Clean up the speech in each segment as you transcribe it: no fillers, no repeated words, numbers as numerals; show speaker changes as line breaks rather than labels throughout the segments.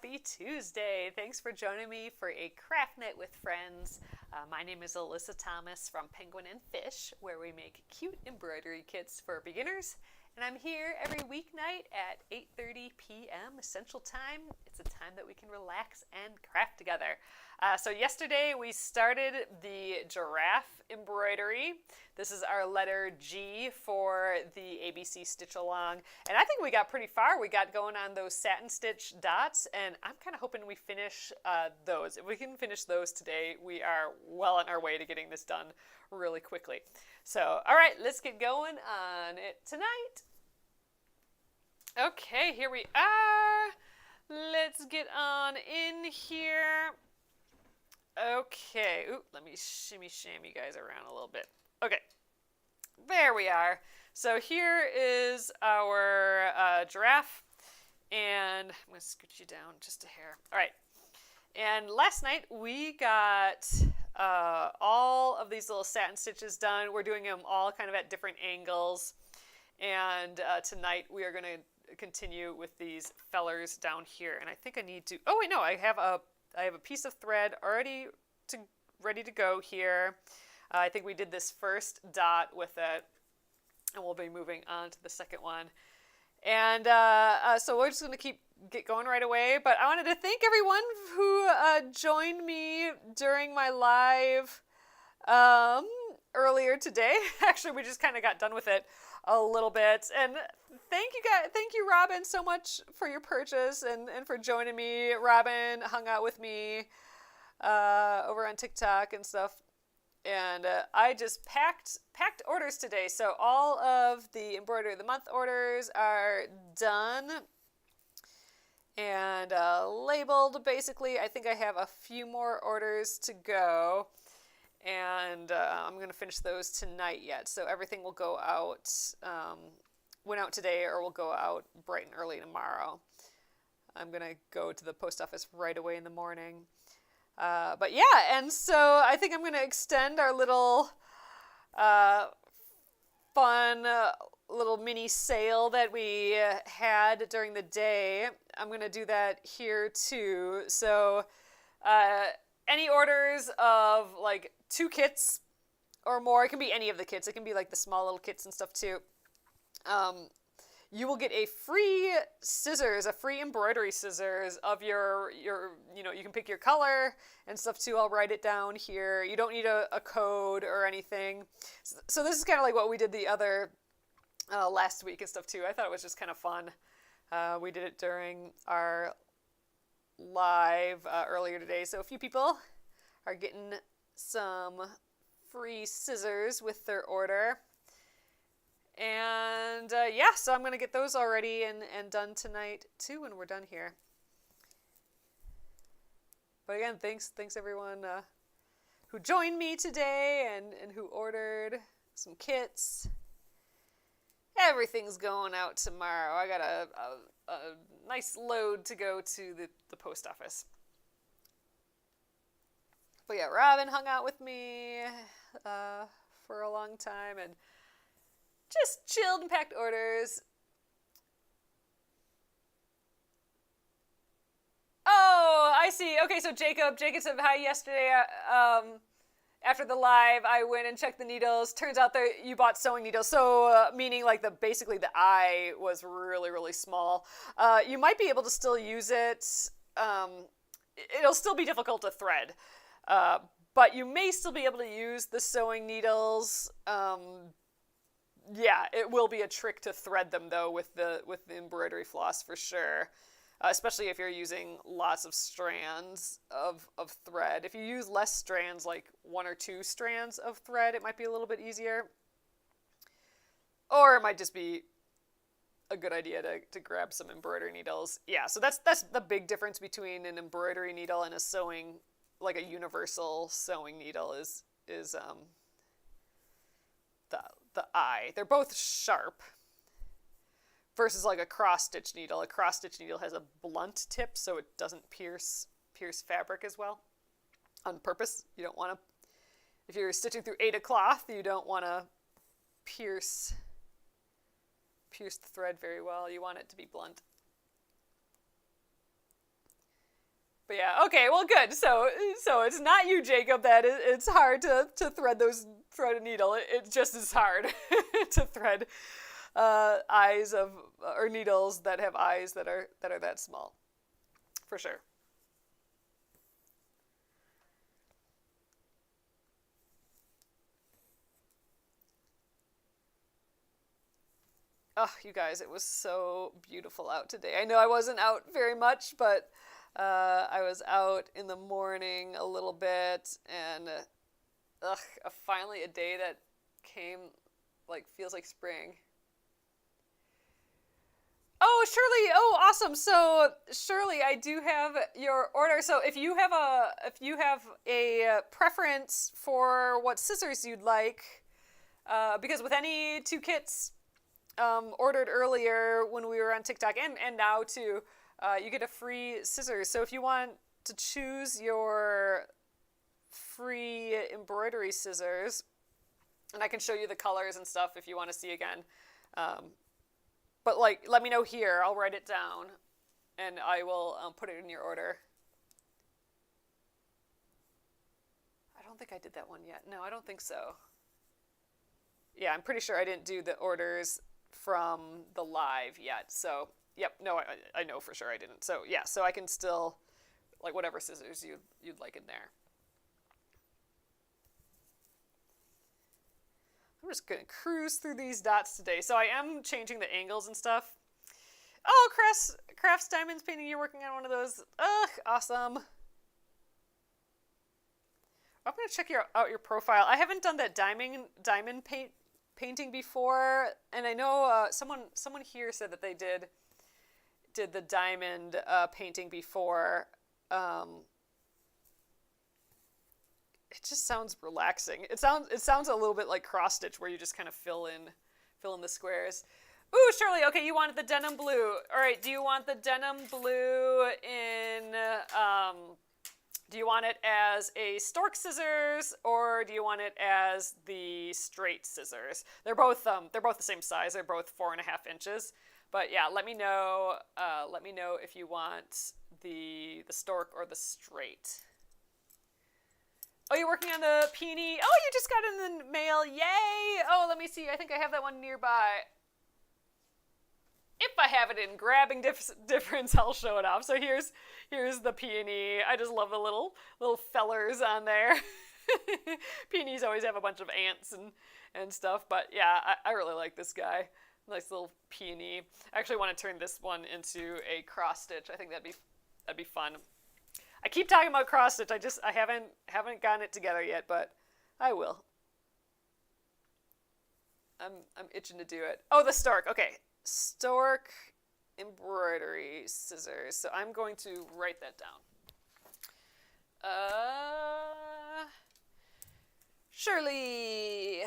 Happy Tuesday! Thanks for joining me for a craft night with friends. My name is Alyssa Thomas from Penguin and Fish, where we make cute embroidery kits for beginners. And I'm here every weeknight at 8:30 p.m. Central Time. It's a time that we can relax and craft together. So yesterday we started the giraffe embroidery. This is our letter G for the ABC Stitch Along. And I think we got pretty far. We got going on those Satin Stitch dots, and I'm kind of hoping we finish those. If we can finish those today, we are well on our way to getting this done really quickly. So, all right, let's get going on it tonight. Okay, here we are. Let's get on in here. Okay, let me shimmy you guys around a little bit. Okay, there we are. So here is our giraffe, and I'm going to scoot you down just a hair. All right, and last night we got all of these little satin stitches done. We're doing them all kind of at different angles, and tonight we are going to continue with these fellers down here. And I think I need to, oh wait, no, I have a piece of thread already ready to go here. I think we did this first dot with it, and we'll be moving on to the second one. And so we're just going to get going right away. But I wanted to thank everyone who joined me during my live earlier today. Actually, we just kind of got done with it a little bit. And thank you guys, thank you, Robin, so much for your purchase and for joining me. Robin hung out with me over on TikTok and stuff. And I just packed orders today. So all of the Embroidery of the Month orders are done and labeled, basically. I think I have a few more orders to go. And I'm going to finish those tonight yet. So everything will go out, went out today or will go out bright and early tomorrow. I'm going to go to the post office right away in the morning. But yeah, and so I think I'm going to extend our little fun little mini sale that we had during the day. I'm going to do that here too. So any orders of like 2 kits or more, it can be any of the kits. It can be like the small little kits and stuff too. You will get a free scissors, a free embroidery scissors of your you can pick your color and stuff too. I'll write it down here. You don't need a code or anything. So this is kind of like what we did the other last week and stuff too. I thought it was just kind of fun. We did it during our live earlier today. So a few people are getting some free scissors with their order. And yeah, so I'm going to get those all ready and done tonight too when we're done here. But again, thanks everyone who joined me today and who ordered some kits. Everything's going out tomorrow. I got a nice load to go to the post office. But yeah, Robin hung out with me for a long time and just chilled and packed orders. Oh, I see. Okay, so Jacob said hi yesterday. After the live, I went and checked the needles. Turns out that you bought sewing needles. So meaning like basically the eye was really, really small. You might be able to still use it. It'll still be difficult to thread. But you may still be able to use the sewing needles. Yeah, it will be a trick to thread them though with the embroidery floss for sure, especially if you're using lots of strands of thread. If you use less strands, like 1 or 2 strands of thread, it might be a little bit easier. Or it might just be a good idea to grab some embroidery needles. Yeah, so that's the big difference between an embroidery needle and a sewing, like a universal sewing needle is the eye. They're both sharp versus like a cross stitch needle. A cross stitch needle has a blunt tip, so it doesn't pierce fabric as well on purpose. You don't want to, if you're stitching through Aida cloth, you don't want to pierce the thread very well. You want it to be blunt. But yeah, okay, well, good. So it's not you, Jacob, that it's hard to thread a needle. It's just as hard to thread eyes of or needles that have eyes that are that small, for sure. Oh, you guys, it was so beautiful out today. I know I wasn't out very much, but I was out in the morning a little bit, and finally a day that came, like, feels like spring. Oh, Shirley! Oh, awesome! So, Shirley, I do have your order. So, if you have a preference for what scissors you'd like, because with any two kits ordered earlier when we were on TikTok and now too, you get a free scissors. So if you want to choose your free embroidery scissors, and I can show you the colors and stuff if you want to see again. But like, let me know here. I'll write it down, and I will put it in your order. I don't think I did that one yet. No, I don't think so. Yeah, I'm pretty sure I didn't do the orders from the live yet. So, yep, no, I know for sure I didn't. So, yeah, so I can still, like, whatever scissors you'd like in there. I'm just going to cruise through these dots today. So I am changing the angles and stuff. Oh, Crafts Diamonds Painting, you're working on one of those. Ugh, awesome. I'm going to check out your profile. I haven't done that diamond painting before, and I know someone here said that they did the diamond painting before. It just sounds relaxing. It sounds a little bit like cross stitch, where you just kind of fill in the squares. Ooh, Shirley, okay, you wanted the denim blue. All right, do you want the denim blue in, do you want it as a stork scissors, or do you want it as the straight scissors? They're both the same size. They're both 4.5 inches. But yeah, let me know if you want the stork or the straight. Oh, you're working on the peony? Oh, you just got it in the mail. Yay! Oh, let me see. I think I have that one nearby. If I have it in grabbing difference, I'll show it off. So here's the peony. I just love the little fellers on there. Peonies always have a bunch of ants and stuff. But yeah, I really like this guy. Nice little peony. I actually want to turn this one into a cross stitch. I think that'd be fun. I keep talking about cross stitch. I haven't gotten it together yet, but I will. I'm itching to do it. Oh, the stork. Okay, stork embroidery scissors. So I'm going to write that down. Shirley.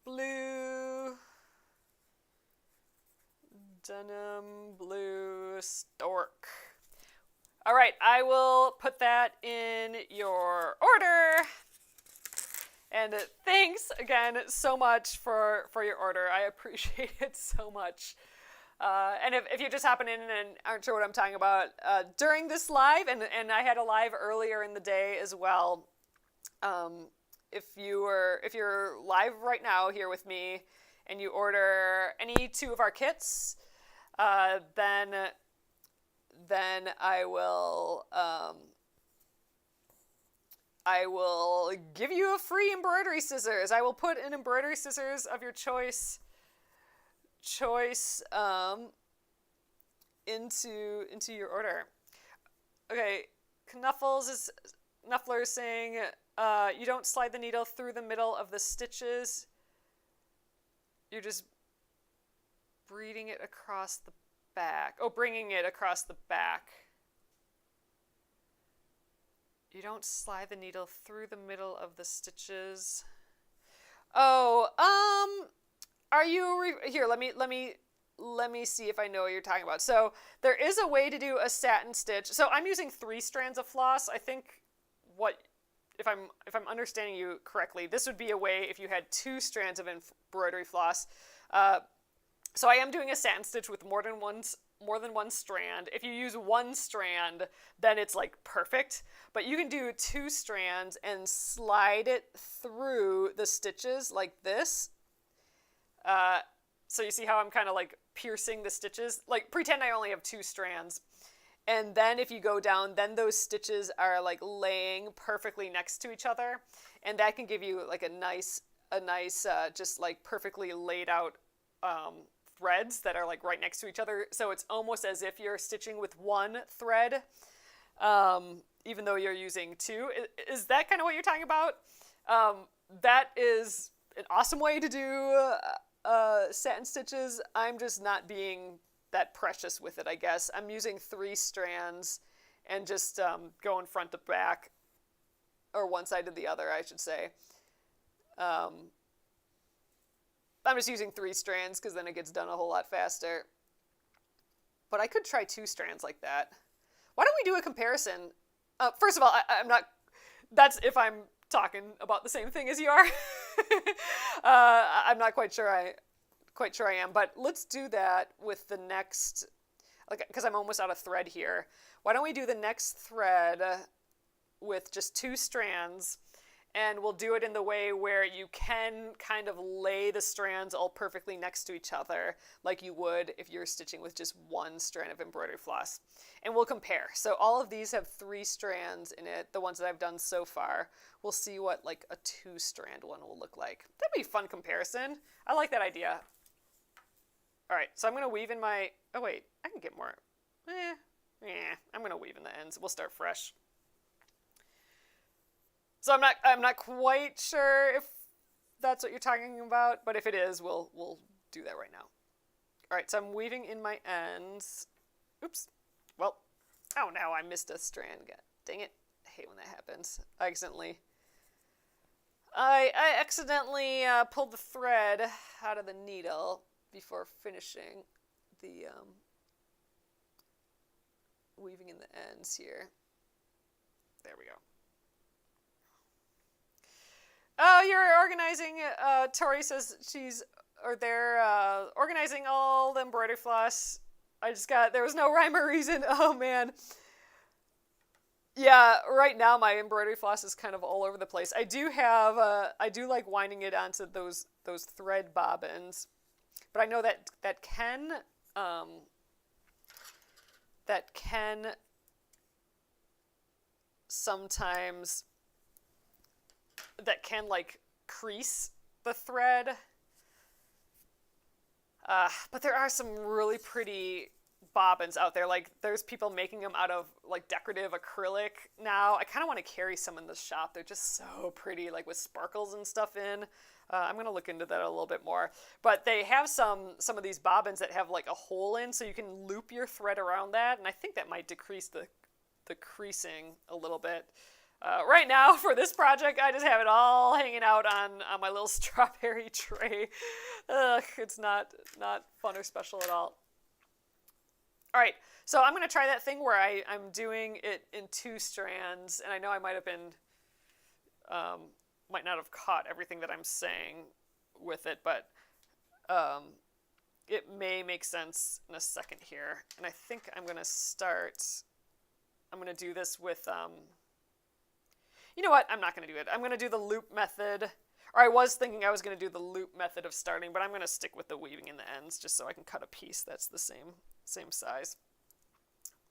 Blue. Denim blue stork. All right, I will put that in your order. And thanks again so much for your order. I appreciate it so much. And if you just happen in and aren't sure what I'm talking about, during this live, and I had a live earlier in the day as well. If you're live right now here with me, and you order any two of our kits, then I will give you a free embroidery scissors. I will put an embroidery scissors of your choice into your order. Okay, Knuffler is saying you don't slide the needle through the middle of the stitches. You're just bringing it across the back. Oh, bringing it across the back. You don't slide the needle through the middle of the stitches. Oh, are you here? Let me see if I know what you're talking about. So there is a way to do a satin stitch. So I'm using 3 strands of floss. I think if I'm understanding you correctly, this would be a way if you had 2 strands of embroidery floss. So I am doing a satin stitch with more than more than one strand. If you use one strand, then it's like perfect. But you can do 2 strands and slide it through the stitches like this. So you see how I'm kind of like piercing the stitches? Like pretend I only have 2 strands. And then if you go down, then those stitches are like laying perfectly next to each other. And that can give you like a nice just like perfectly laid out threads that are like right next to each other. So it's almost as if you're stitching with 1 thread, even though you're using 2. Is that kind of what you're talking about? That is an awesome way to do satin stitches. I'm just not being that precious with it, I guess. I'm using 3 strands and just going front to back, or one side to the other, I should say. I'm just using 3 strands because then it gets done a whole lot faster. But I could try 2 strands like that. Why don't we do a comparison? First of all, I'm not... That's if I'm talking about the same thing as you are. I'm not quite sure I am, but let's do that with the next, like, because I'm almost out of thread here. Why don't we do the next thread with just 2 strands, and we'll do it in the way where you can kind of lay the strands all perfectly next to each other, like you would if you're stitching with just 1 strand of embroidery floss. And we'll compare. So all of these have 3 strands in it, the ones that I've done so far. We'll see what like a 2-strand one will look like. That'd be a fun comparison. I like that idea. All right, so I'm going to weave in my... Oh, wait, I can get more. I'm going to weave in the ends. We'll start fresh. So I'm not quite sure if that's what you're talking about, but if it is, we'll do that right now. All right, so I'm weaving in my ends. Oops. Well, oh no, I missed a strand. God, dang it. I hate when that happens. I accidentally pulled the thread out of the needle before finishing the weaving in the ends here. There we go. Oh, you're organizing, Tori says they're organizing all the embroidery floss. There was no rhyme or reason. Oh man. Yeah, right now my embroidery floss is kind of all over the place. I do like winding it onto those thread bobbins. But I know that can sometimes like crease the thread. But there are some really pretty bobbins out there. Like there's people making them out of like decorative acrylic now. I kind of want to carry some in the shop. They're just so pretty, like with sparkles and stuff in. I'm going to look into that a little bit more. But they have some of these bobbins that have like a hole in, so you can loop your thread around that, and I think that might decrease the creasing a little bit. Right now, for this project, I just have it all hanging out on my little strawberry tray. Ugh, it's not fun or special at all. All right, so I'm going to try that thing where I'm doing it in 2 strands, and I know I might have been... might not have caught everything that I'm saying with it, but it may make sense in a second here. And I think I'm going to do this with, you know what, I'm not going to do it. I'm going to do the loop method, or I was thinking I was going to do the loop method of starting, but I'm going to stick with the weaving in the ends just so I can cut a piece that's the same size.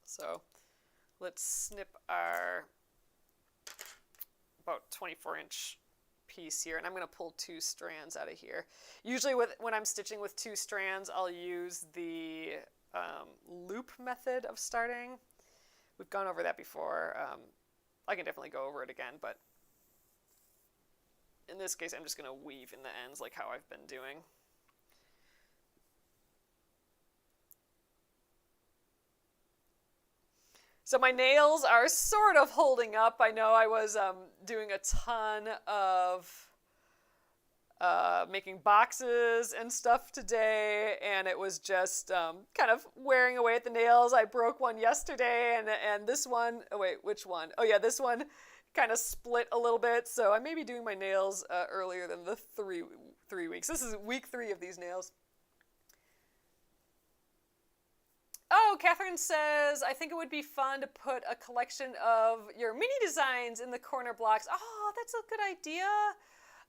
So let's snip our about 24-inch piece here, and I'm going to pull 2 strands out of here. Usually when I'm stitching with 2 strands, I'll use the loop method of starting. We've gone over that before. I can definitely go over it again, but in this case, I'm just going to weave in the ends like how I've been doing. So my nails are sort of holding up. I know I was doing a ton of making boxes and stuff today, and it was just kind of wearing away at the nails. I broke one yesterday, and this one, oh wait, which one? Oh yeah, this one kind of split a little bit, so I may be doing my nails earlier than the three weeks. This is week 3 of these nails. Oh, Catherine says, I think it would be fun to put a collection of your mini designs in the corner blocks. Oh, that's a good idea.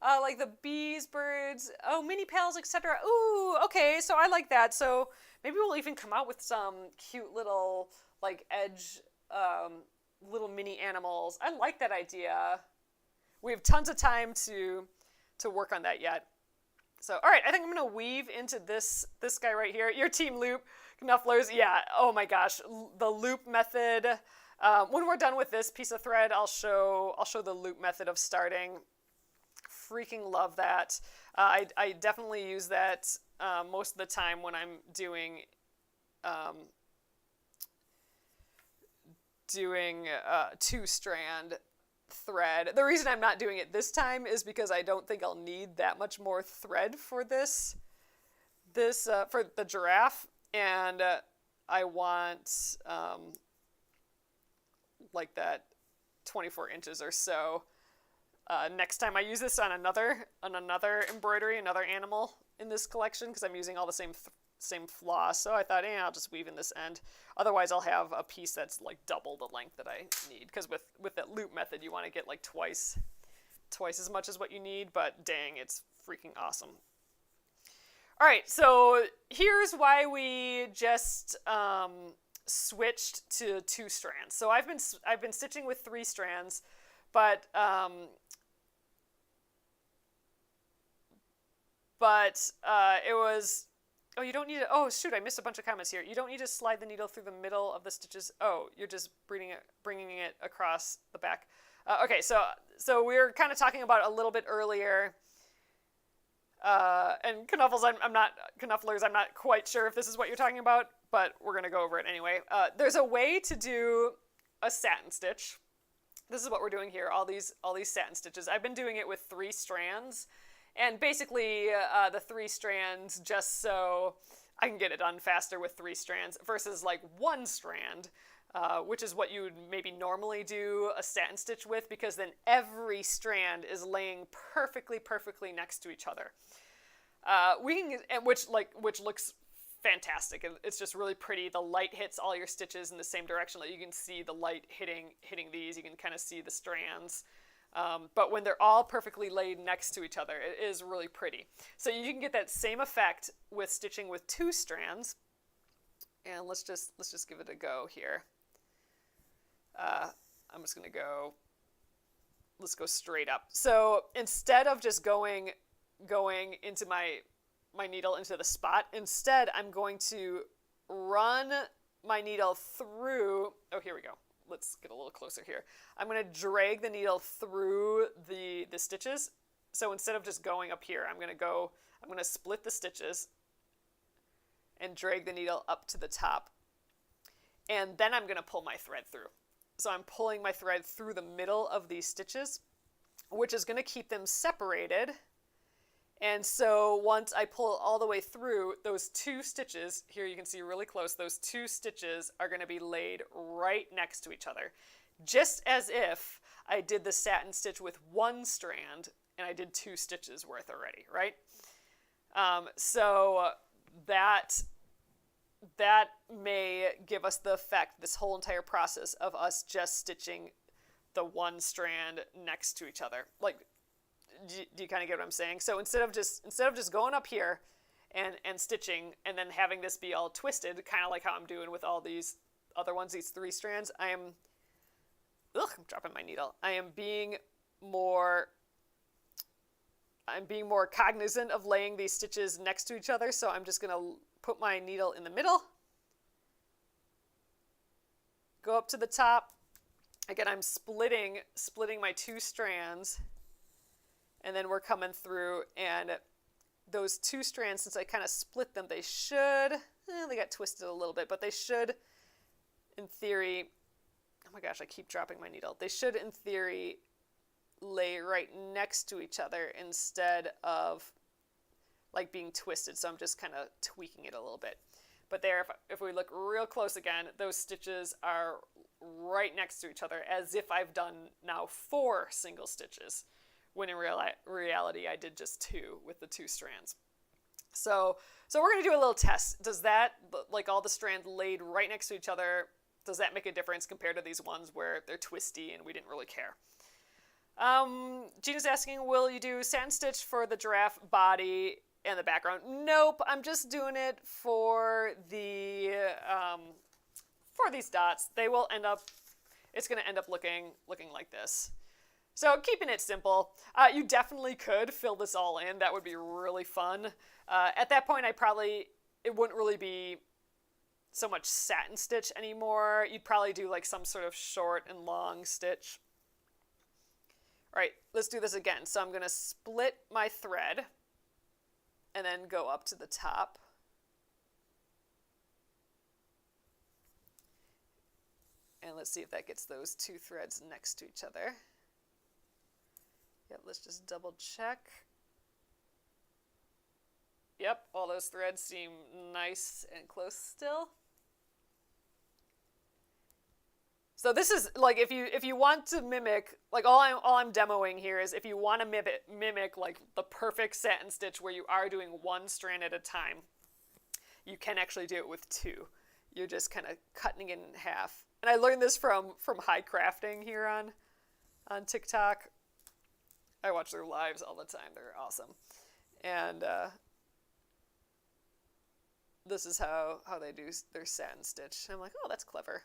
Like the bees, birds, oh, mini pals, etc. Ooh, okay, so I like that. So maybe we'll even come out with some cute little, like, edge, little mini animals. I like that idea. We have tons of time to work on that yet. So, all right, I think I'm going to weave into this guy right here. Your team loop, Knufflers. Yeah, oh my gosh, the loop method. When we're done with this piece of thread, I'll show the loop method of starting. Freaking love that. I definitely use that most of the time when I'm doing two-strand thread. The reason I'm not doing it this time is because I don't think I'll need that much more thread for this for the giraffe, and I want like that 24 inches or so. Next time I use this on another embroidery, another animal in this collection, because I'm using all the same floss. So I thought, I'll just weave in this end. Otherwise, I'll have a piece that's like double the length that I need. Because with that loop method, you want to get like twice as much as what you need. But dang, it's freaking awesome. All right, so here's why we just switched to 2 strands. So I've been stitching with 3 strands, but it was, oh, you don't need to, oh shoot, I missed a bunch of comments here. You don't need to slide the needle through the middle of the stitches. Oh, you're just bringing it across the back. Okay, so we were kind of talking about a little bit earlier, and Knufflers, I'm not quite sure if this is what you're talking about, but we're gonna go over it anyway. There's a way to do a satin stitch. This is what we're doing here, all these satin stitches. I've been doing it with 3 strands, and basically the 3 strands just so I can get it done faster with 3 strands versus like 1 strand, which is what you would maybe normally do a satin stitch with, because then every strand is laying perfectly next to each other. Which looks fantastic. It's just really pretty. The light hits all your stitches in the same direction. Like you can see the light hitting these. You can kind of see the strands. But when they're all perfectly laid next to each other, it is really pretty. So you can get that same effect with stitching with 2 strands. And let's just give it a go here. I'm just gonna go. Let's go straight up. So instead of just going into my needle into the spot, instead I'm going to run my needle through. Oh, here we go. Let's get a little closer here. I'm going to drag the needle through the stitches. So instead of just going up here, I'm going to split the stitches and drag the needle up to the top. And then I'm going to pull my thread through. So I'm pulling my thread through the middle of these stitches, which is going to keep them separated. And so once I pull all the way through, those 2 stitches, here you can see really close, those 2 stitches are going to be laid right next to each other. Just as if I did the satin stitch with 1 strand and I did 2 stitches worth already, right? So that may give us the effect, this whole entire process of us just stitching the 1 strand next to each other. Like, do you kind of get what I'm saying? So instead of just going up here and stitching and then having this be all twisted, kind of like how I'm doing with all these other ones, these 3 strands, I'm dropping my needle. I am being more cognizant of laying these stitches next to each other. So I'm just going to put my needle in the middle, go up to the top. Again, I'm splitting my 2 strands. And then we're coming through, and those 2 strands, since I kind of split them, they should, they got twisted a little bit, but they should, in theory, oh my gosh, I keep dropping my needle. They should, in theory, lay right next to each other instead of like being twisted. So I'm just kind of tweaking it a little bit. But there, if we look real close again, those stitches are right next to each other, as if I've done now 4 single stitches. When in reality I did just 2 with the 2 strands. So we're going to do a little test. Does that, like all the strands laid right next to each other, does that make a difference compared to these ones where they're twisty and we didn't really care? Gina's asking, will you do satin stitch for the giraffe body and the background? Nope, I'm just doing it for the for these dots. They will end up, it's going to end up looking like this. So keeping it simple. You definitely could fill this all in. That would be really fun. At that point, it wouldn't really be so much satin stitch anymore. You'd probably do like some sort of short and long stitch. All right, let's do this again. So I'm going to split my thread and then go up to the top. And let's see if that gets those two threads next to each other. Yep, let's just double check. Yep, all those threads seem nice and close still. So this is like if you want to mimic, like all I'm demoing here is if you want to mimic like the perfect satin stitch where you are doing one strand at a time, you can actually do it with two. You're just kind of cutting it in half. And I learned this from High Crafting here on TikTok. I watch their lives all the time. They're awesome. And this is how they do their satin stitch. And I'm like, oh, that's clever.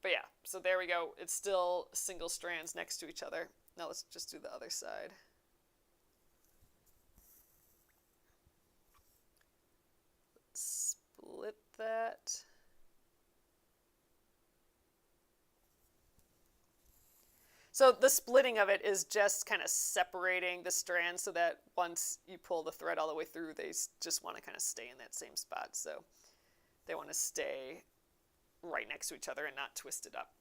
But yeah, so there we go. It's still single strands next to each other. Now let's just do the other side. Let's split that. So the splitting of it is just kind of separating the strands so that once you pull the thread all the way through, they just want to kind of stay in that same spot. So they want to stay right next to each other and not twisted up.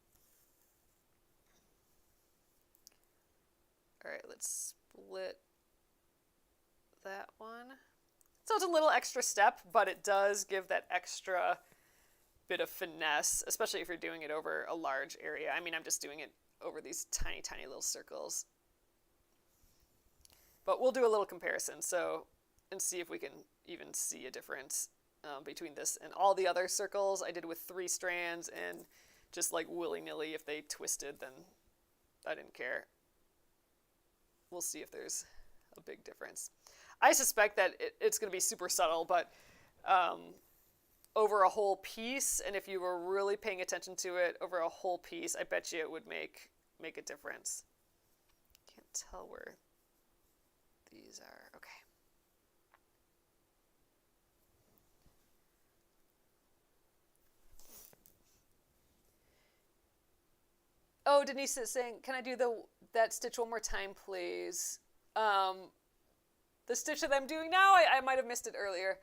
All right, let's split that one. So it's a little extra step, but it does give that extra bit of finesse, especially if you're doing it over a large area. I mean, I'm just doing it over these tiny, tiny little circles. But we'll do a little comparison and see if we can even see a difference between this and all the other circles I did with 3 strands, and just like willy-nilly, if they twisted, then I didn't care. We'll see if there's a big difference. I suspect that it's going to be super subtle, but over a whole piece, and if you were really paying attention to it over a whole piece, I bet you it would make a difference. Can't tell where these are. Okay. Oh, Denise is saying, can I do that stitch one more time, please? The stitch that I'm doing now, I might have missed it earlier.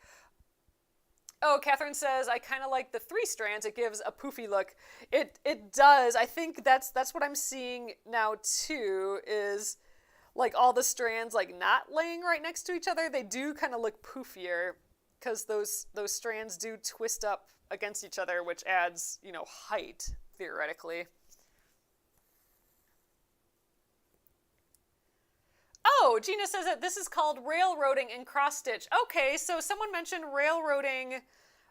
Oh, Catherine says, I kind of like the 3 strands. It gives a poofy look. It does. I think that's what I'm seeing now, too, is like all the strands like not laying right next to each other. They do kind of look poofier because those strands do twist up against each other, which adds, height, theoretically. Oh, Gina says that this is called railroading and cross stitch. Okay, so someone mentioned railroading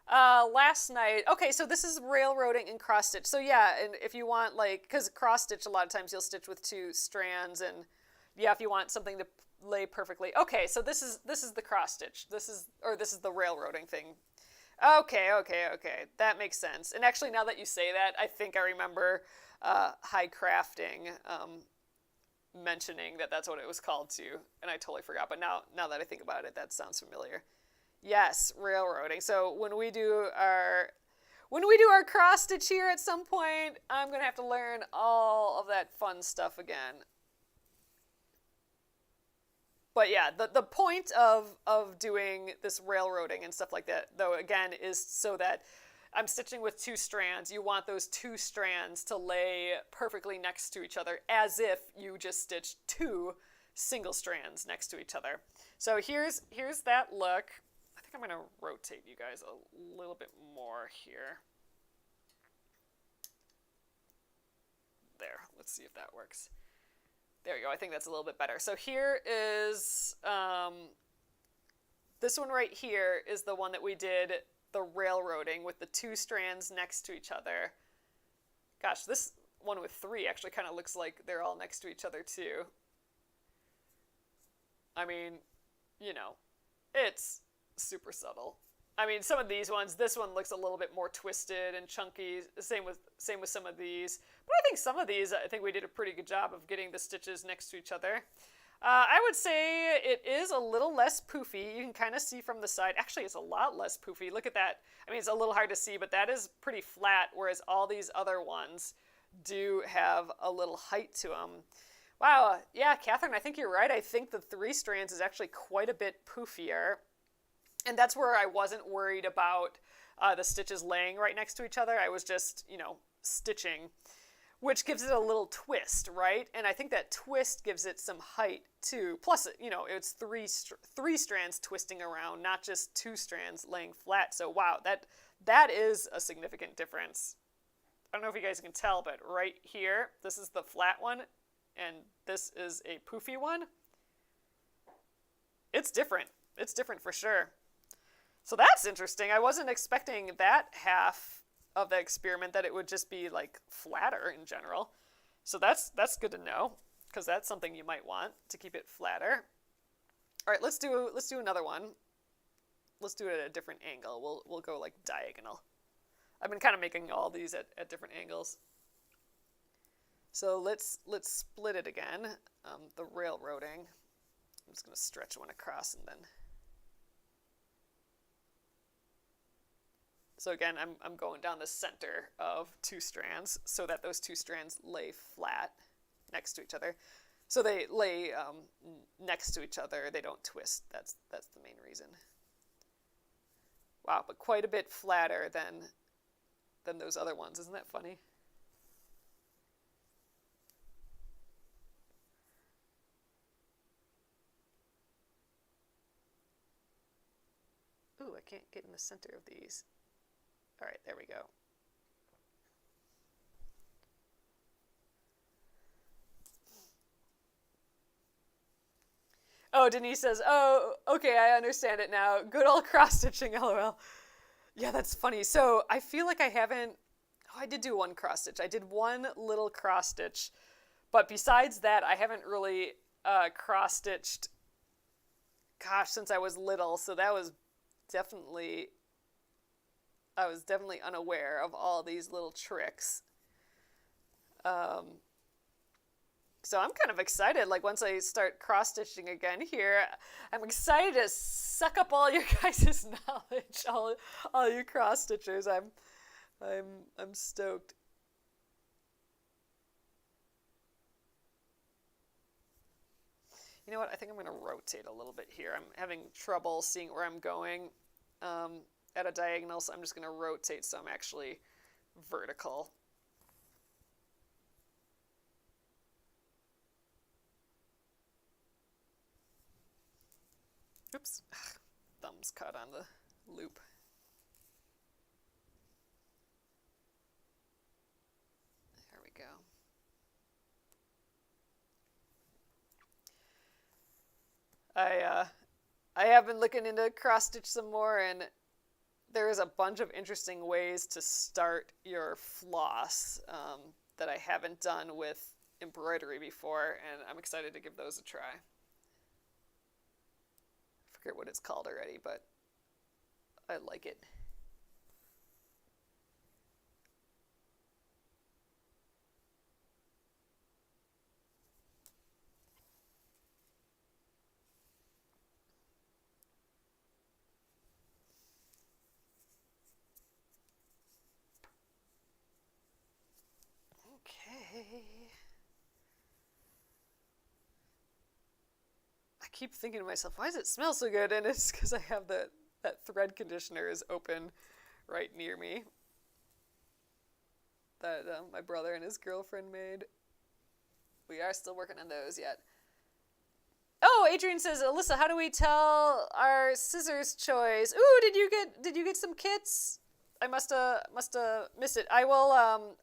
last night. Okay, so this is railroading and cross stitch. So yeah, and if you want because cross stitch, a lot of times you'll stitch with 2 strands, and yeah, if you want something to lay perfectly. Okay, so this is the cross stitch. This is the railroading thing. Okay, that makes sense. And actually, now that you say that, I think I remember High Crafting mentioning that that's what it was called too, and I totally forgot, but now that I think about it, that sounds familiar. Yes, railroading. So when we do our cross stitch here at some point, I'm gonna have to learn all of that fun stuff again. But yeah, the point of doing this railroading and stuff like that, though, again, is so that I'm stitching with 2 strands. You want those 2 strands to lay perfectly next to each other, as if you just stitched 2 single strands next to each other. So here's that look. I think I'm going to rotate you guys a little bit more here. There, let's see if that works. There you go. I think that's a little bit better. So here is, this one right here is the one that we did the railroading with the 2 strands next to each other. Gosh, this one with 3 actually kind of looks like they're all next to each other too. I mean, you know, it's super subtle. I mean, some of these ones, this one looks a little bit more twisted and chunky. Same with some of these. But I think some of these, I think we did a pretty good job of getting the stitches next to each other. I would say it is a little less poofy. You can kind of see from the side. Actually, it's a lot less poofy. Look at that. I mean, it's a little hard to see, but that is pretty flat, whereas all these other ones do have a little height to them. Wow, yeah, Catherine, I think you're right. I think the 3 strands is actually quite a bit poofier. And that's where I wasn't worried about the stitches laying right next to each other. I was just, you know, stitching, which gives it a little twist, right? And I think that twist gives it some height too. Plus, you know, it's three strands twisting around, not just 2 strands laying flat. So wow, that is a significant difference. I don't know if you guys can tell, but right here, this is the flat one, and this is a poofy one. It's different. It's different for sure. So that's interesting. I wasn't expecting that half of the experiment, that it would just be like flatter in general. So that's good to know, because that's something you might want to keep it flatter. All right, let's do another one. Let's do it at a different angle. We'll go like diagonal. I've been kind of making all these at different angles. So let's split it again. The railroading. I'm just going to stretch one across and then. So again, I'm going down the center of 2 strands so that those 2 strands lay flat next to each other. So they lay next to each other. They don't twist. That's the main reason. Wow, but quite a bit flatter than those other ones. Isn't that funny? Ooh, I can't get in the center of these. All right, there we go. Oh, Denise says, oh, okay, I understand it now. Good old cross-stitching, LOL. Yeah, that's funny. So I feel like I haven't, I did do 1 cross-stitch. I did 1 little cross-stitch, but besides that, I haven't really cross-stitched, gosh, since I was little. So that was definitely, I was definitely unaware of all these little tricks. So I'm kind of excited, like once I start cross-stitching again here, I'm excited to suck up all your guys' knowledge, all you cross-stitchers. I'm stoked. You know what, I think I'm going to rotate a little bit here. I'm having trouble seeing where I'm going at a diagonal, so I'm just going to rotate so I'm actually vertical. Oops, thumb's caught on the loop. There we go. I have been looking into cross-stitch some more, and there is a bunch of interesting ways to start your floss that I haven't done with embroidery before, and I'm excited to give those a try. I forget what it's called already, but I like it. Okay. I keep thinking to myself, why does it smell so good? And it's because I have that thread conditioner is open right near me that my brother and his girlfriend made. We are still working on those yet. Oh, Adrian says, Alyssa, how do we tell our scissors choice? Ooh, did you get some kits? have missed it. I will.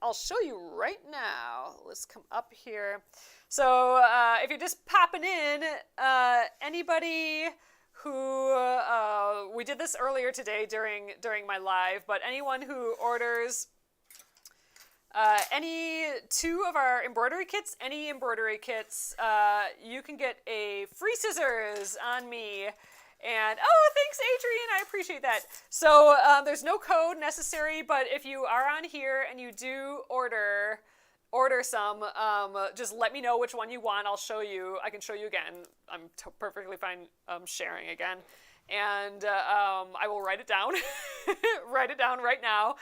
I'll show you right now. Let's come up here. So if you're just popping in, anybody who we did this earlier today during my live, but anyone who orders any 2 of our embroidery kits, you can get a free scissors on me. And, oh, thanks, Adrian. I appreciate that. So there's no code necessary, but if you are on here and you do order some, just let me know which one you want. I'll show you. I can show you again. I'm perfectly fine sharing again. And I will write it down. Write it down right now.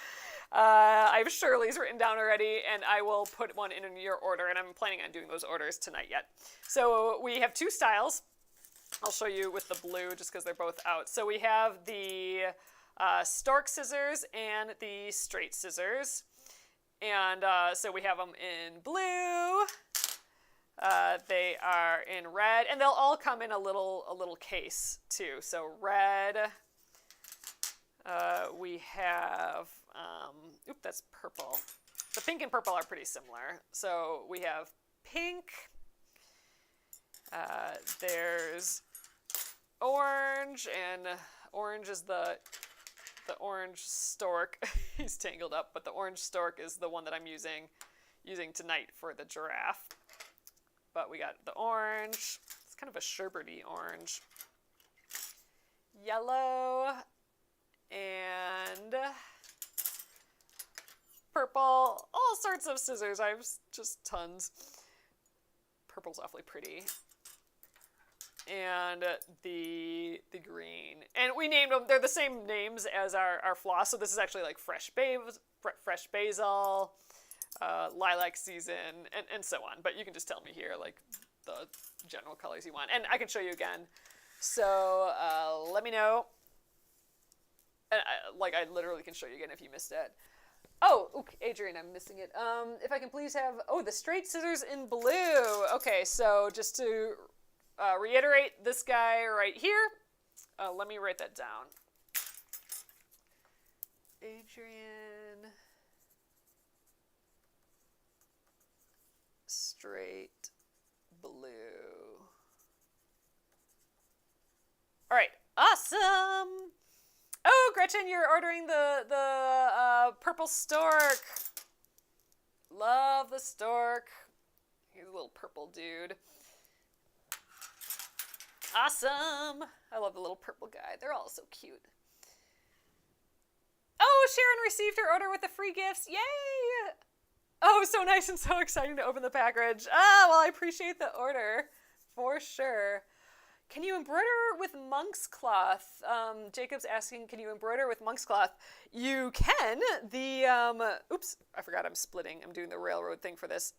I have Shirley's written down already, and I will put one in your order, and I'm planning on doing those orders tonight yet. So we have 2 styles. I'll show you with the blue just because they're both out. So we have the stork scissors and the straight scissors. And so we have them in blue. They are in red, and they'll all come in a little case too. So red. We have, that's purple. The pink and purple are pretty similar. So we have pink. There's orange, and orange is the orange stork. He's tangled up, but the orange stork is the one that I'm using tonight for the giraffe. But we got the orange. It's kind of a sherbety orange. Yellow and purple. All sorts of scissors. I have just tons. Purple's awfully pretty. And the green. And we named them, they're the same names as our floss, so this is actually like fresh basil, lilac season, and so on. But you can just tell me here, like, the general colors you want. And I can show you again. So let me know. And I literally can show you again if you missed it. Oh, okay, Adrian, I'm missing it. If I can please have, the straight scissors in blue. Okay, so just to reiterate this guy right here. Let me write that down. Adrian. Straight blue. All right, awesome. Oh, Gretchen, you're ordering the purple stork. Love the stork. He's a little purple dude. Awesome. I love the little purple guy. They're all so cute. Oh, Sharon received her order with the free gifts. Yay! Oh, so nice and so exciting to open the package. Well, I appreciate the order for sure. Can you embroider with monk's cloth? Jacob's asking, can you embroider with monk's cloth? You can. Oops, I forgot I'm splitting. I'm doing the railroad thing for this.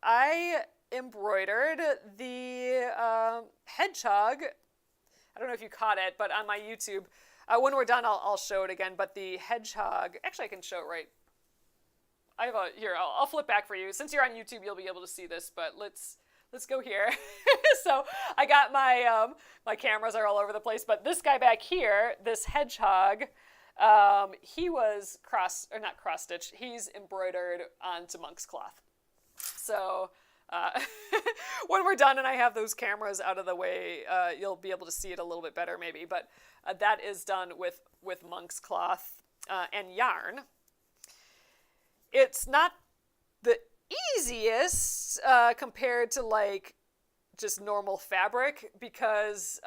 I embroidered the hedgehog. I don't know if you caught it, but on my YouTube, when we're done, I'll show it again. But the hedgehog, actually, I can show it right. Here, I'll flip back for you. Since you're on YouTube, you'll be able to see this, but let's go here. So I got my cameras are all over the place, but this guy back here, this hedgehog, he was not cross stitched. He's embroidered onto monk's cloth. So when we're done and I have those cameras out of the way, you'll be able to see it a little bit better maybe. But that is done with monk's cloth and yarn. It's not the easiest compared to like just normal fabric because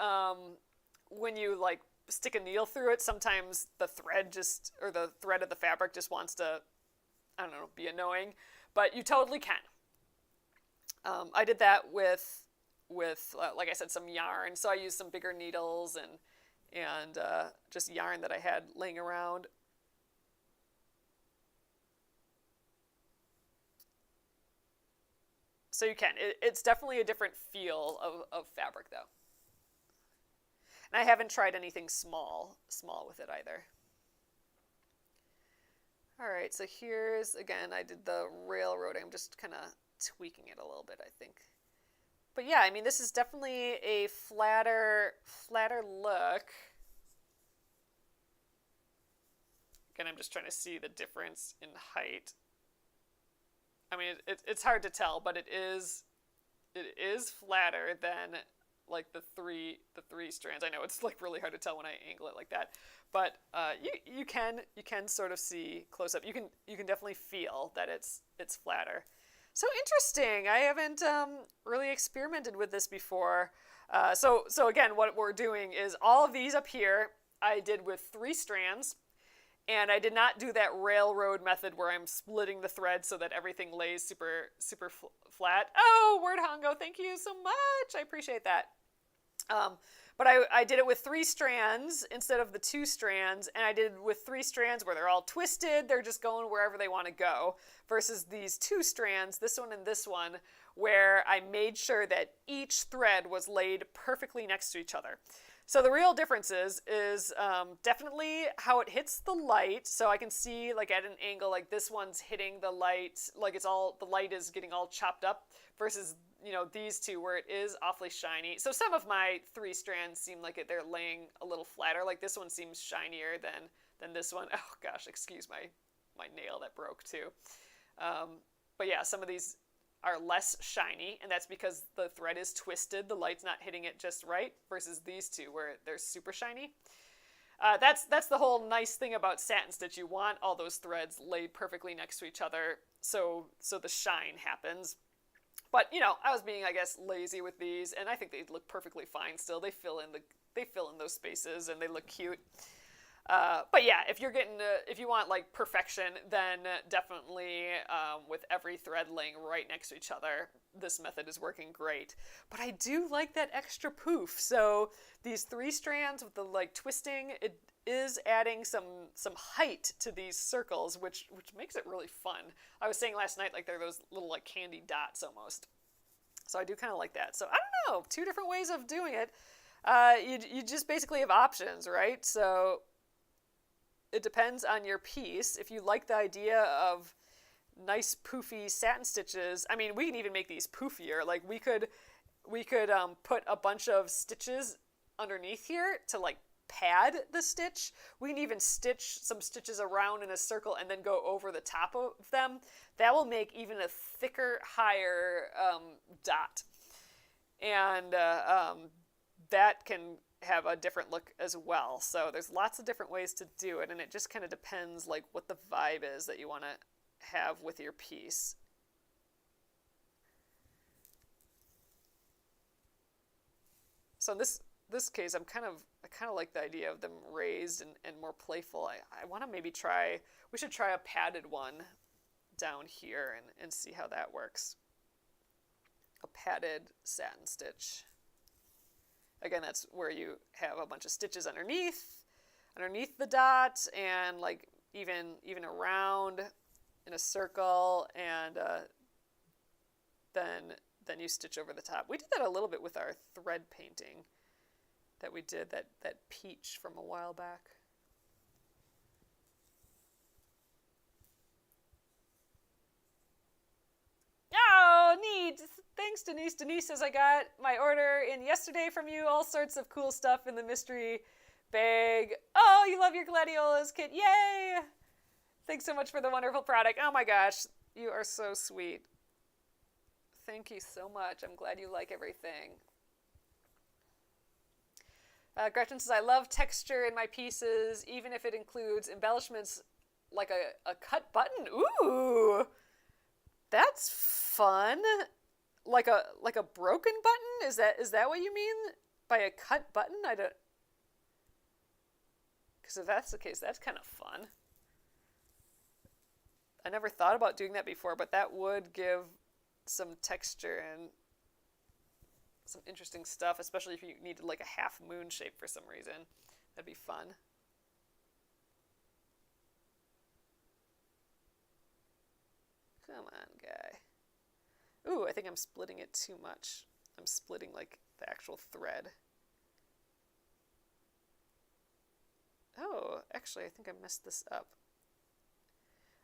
when you like stick a needle through it, sometimes the thread of the fabric just wants to, I don't know, be annoying, but you totally can. I did that with like I said, some yarn. So I used some bigger needles and just yarn that I had laying around. So you can. It's definitely a different feel of fabric, though. And I haven't tried anything small with it either. All right, so here's, again, I did the railroading. I'm just kind of tweaking it a little bit, I think. But yeah, I mean, this is definitely a flatter look. Again, I'm just trying to see the difference in height. I mean, it's hard to tell, but it is flatter than like the three strands. I know it's like really hard to tell when I angle it like that, but you can sort of see close up. You can definitely feel that it's flatter. So interesting. I haven't really experimented with this before. So again, what we're doing is all of these up here I did with 3 strands. And I did not do that railroad method where I'm splitting the thread so that everything lays super flat. Oh, Word Hongo, thank you so much. I appreciate that. But I did it with 3 strands instead of the 2 strands, and I did it with 3 strands where they're all twisted. They're just going wherever they want to go, versus these 2 strands, this one and this one, where I made sure that each thread was laid perfectly next to each other. So the real difference is definitely how it hits the light. So I can see like at an angle, like this one's hitting the light, like the light is getting all chopped up, versus, you know, these 2 where it is awfully shiny. So some of my 3 strands seem like they're laying a little flatter. Like this one seems shinier than this one. Oh gosh, excuse my nail that broke too. But yeah, some of these are less shiny, and that's because the thread is twisted. The light's not hitting it just right, versus these 2 where they're super shiny. That's the whole nice thing about satin stitch. You want all those threads laid perfectly next to each other so the shine happens. But, you know, I was being, I guess, lazy with these, and I think they look perfectly fine still. They fill in those spaces, and they look cute. But yeah, if you want like perfection, then definitely with every thread laying right next to each other, this method is working great. But I do like that extra poof. So these 3 strands with the like twisting, it is adding some height to these circles, which makes it really fun. I was saying last night, like they're those little like candy dots almost. So I do kind of like that. So I don't know, 2 different ways of doing it. You just basically have options, right? So it depends on your piece. If you like the idea of nice poofy satin stitches, I mean, we can even make these poofier. Like we could put a bunch of stitches underneath here to like pad the stitch. We can even stitch some stitches around in a circle and then go over the top of them. That will make even a thicker, higher dot. And that can have a different look as well. So there's lots of different ways to do it, and it just kind of depends like what the vibe is that you want to have with your piece. So in this case, I kind of like the idea of them raised and more playful. I want to maybe we should try a padded one down here and see how that works. A padded satin stitch. Again, that's where you have a bunch of stitches underneath the dot, and like even around in a circle, and then you stitch over the top. We did that a little bit with our thread painting that we did, that peach from a while back. Oh, neat. Thanks, Denise. Denise says, I got my order in yesterday from you. All sorts of cool stuff in the mystery bag. Oh, you love your gladiolas kit. Yay! Thanks so much for the wonderful product. Oh my gosh, you are so sweet. Thank you so much. I'm glad you like everything. Gretchen says, I love texture in my pieces, even if it includes embellishments like a cut button. Ooh! That's fun. Like a broken button? Is that what you mean by a cut button? I don't. Because if that's the case, that's kind of fun. I never thought about doing that before, but that would give some texture and some interesting stuff, especially if you needed like a half moon shape for some reason. That'd be fun. Come on, guy. Ooh, I think I'm splitting it too much. I'm splitting like the actual thread. Oh, actually, I think I messed this up.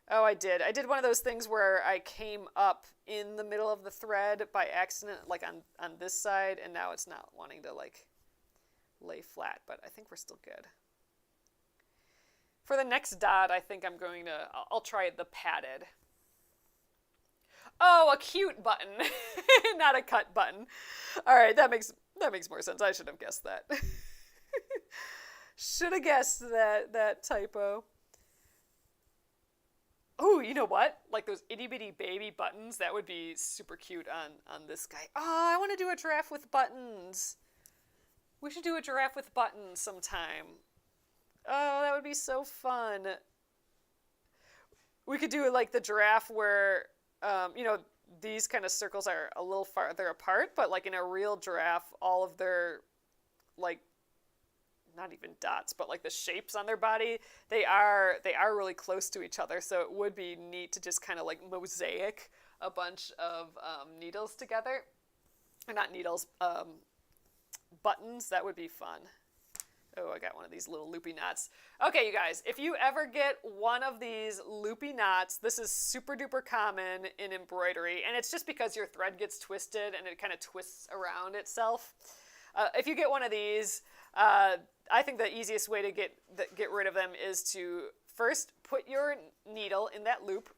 Oh, I did. I did one of those things where I came up in the middle of the thread by accident, like on this side, and now it's not wanting to like lay flat, but I think we're still good. For the next dot, I think I'll try the padded. Oh, a cute button, not a cut button. All right, that makes more sense. I should have guessed that. Should have guessed that typo. Oh, you know what? Like those itty bitty baby buttons, that would be super cute on this guy. Oh, I want to do a giraffe with buttons. We should do a giraffe with buttons sometime. Oh, that would be so fun. We could do like the giraffe where, these kind of circles are a little farther apart, but like in a real giraffe, all of their, like, not even dots, but like the shapes on their body, they are really close to each other. So it would be neat to just kind of like mosaic a bunch of needles together. Or not needles, buttons. That would be fun. Oh, I got one of these little loopy knots. Okay, you guys, if you ever get one of these loopy knots, this is super duper common in embroidery, and it's just because your thread gets twisted and it kind of twists around itself. If you get one of these, I think the easiest way to get rid of them is to first put your needle in that loop.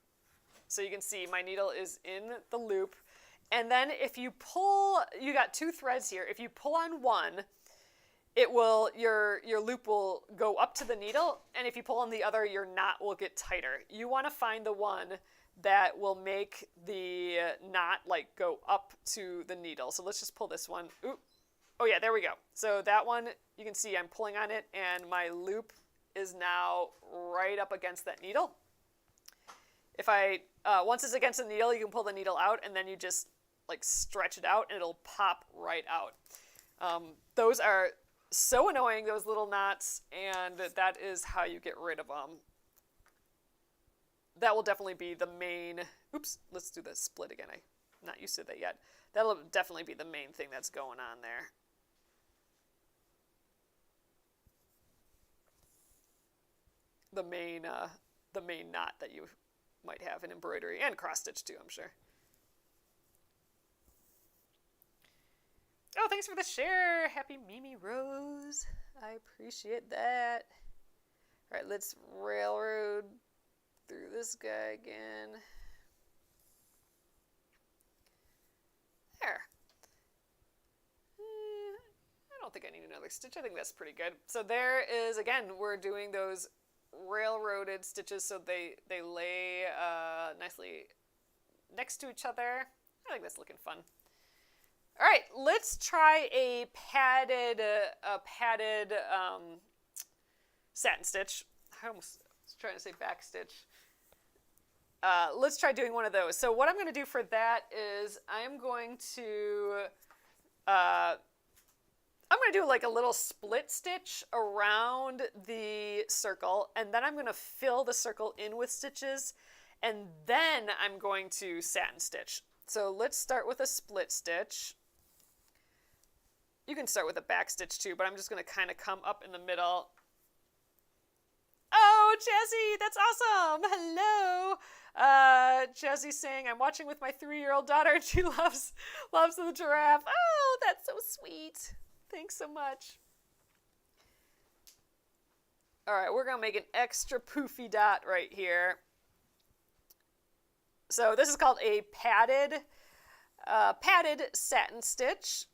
So you can see my needle is in the loop. And then if you pull, you got two threads here. If you pull on one, your loop will go up to the needle, and if you pull on the other, your knot will get tighter. You want to find the one that will make the knot like go up to the needle. So let's just pull this one. Oop. Oh yeah, there we go. So that one, you can see I'm pulling on it, and my loop is now right up against that needle. If once it's against the needle, you can pull the needle out, and then you just like stretch it out, and it'll pop right out. Those are so annoying, those little knots, and that is how you get rid of them. That will definitely be the main... Oops, let's do the split again. I'm not used to that yet. That'll definitely be the main thing that's going on there. The main knot that you might have in embroidery, and cross-stitch too, I'm sure. Oh, thanks for the share. Happy Mimi Rose. I appreciate that. All right, let's railroad through this guy again. There. I don't think I need another stitch. I think that's pretty good. So there is, again, we're doing those railroaded stitches so they lay nicely next to each other. I think that's looking fun. All right, let's try a padded satin stitch. I almost was trying to say back stitch. Let's try doing one of those. So what I'm going to do for that is I'm going to do like a little split stitch around the circle, and then I'm going to fill the circle in with stitches, and then I'm going to satin stitch. So let's start with a split stitch. You can start with a back stitch too, but I'm just going to kind of come up in the middle. Oh, Jessie, that's awesome. Hello. Jessie's saying, I'm watching with my 3-year-old daughter, and she loves the giraffe. Oh, that's so sweet. Thanks so much. All right, we're going to make an extra poofy dot right here. So this is called a padded satin stitch.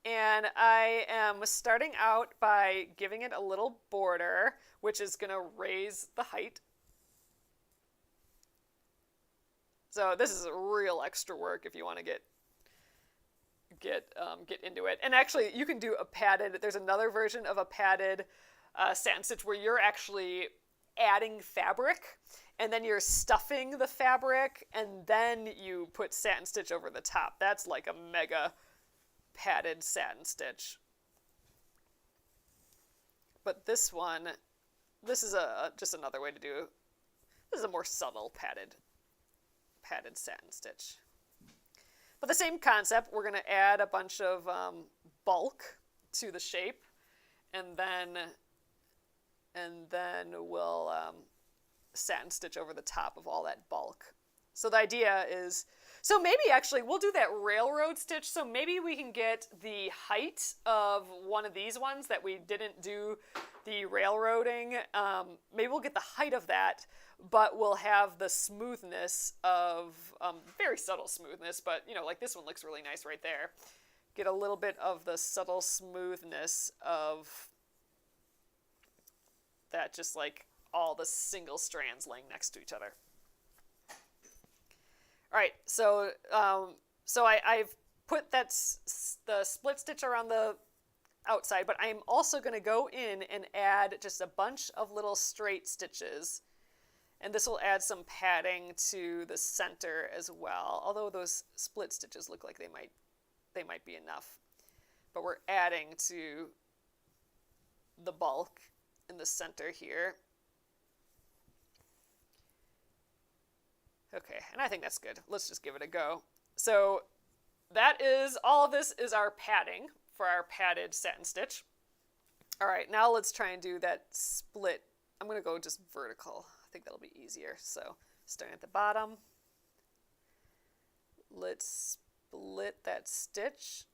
And I am starting out by giving it a little border, which is going to raise the height. So this is a real extra work if you want to get into it. And actually, you can do a padded. There's another version of a padded satin stitch where you're actually adding fabric, and then you're stuffing the fabric, and then you put satin stitch over the top. That's like a mega padded satin stitch. But this is just another way to do. This is a more subtle padded satin stitch. But the same concept, we're going to add a bunch of bulk to the shape, and then we'll satin stitch over the top of all that bulk. So the idea is So maybe actually we'll do that railroad stitch. So maybe we can get the height of one of these ones that we didn't do the railroading. Maybe we'll get the height of that, but we'll have the smoothness of, very subtle smoothness, but you know, like this one looks really nice right there. Get a little bit of the subtle smoothness of that, just like all the single strands laying next to each other. All right, so I've put the split stitch around the outside, but I'm also going to go in and add just a bunch of little straight stitches, and this will add some padding to the center as well. Although those split stitches look like they might be enough, but we're adding to the bulk in the center here. Okay, and I think that's good. Let's just give it a go. So that is, all of this is our padding for our padded satin stitch. All right, now let's try and do that split. I'm going to go just vertical. I think that'll be easier. So starting at the bottom, let's split that stitch,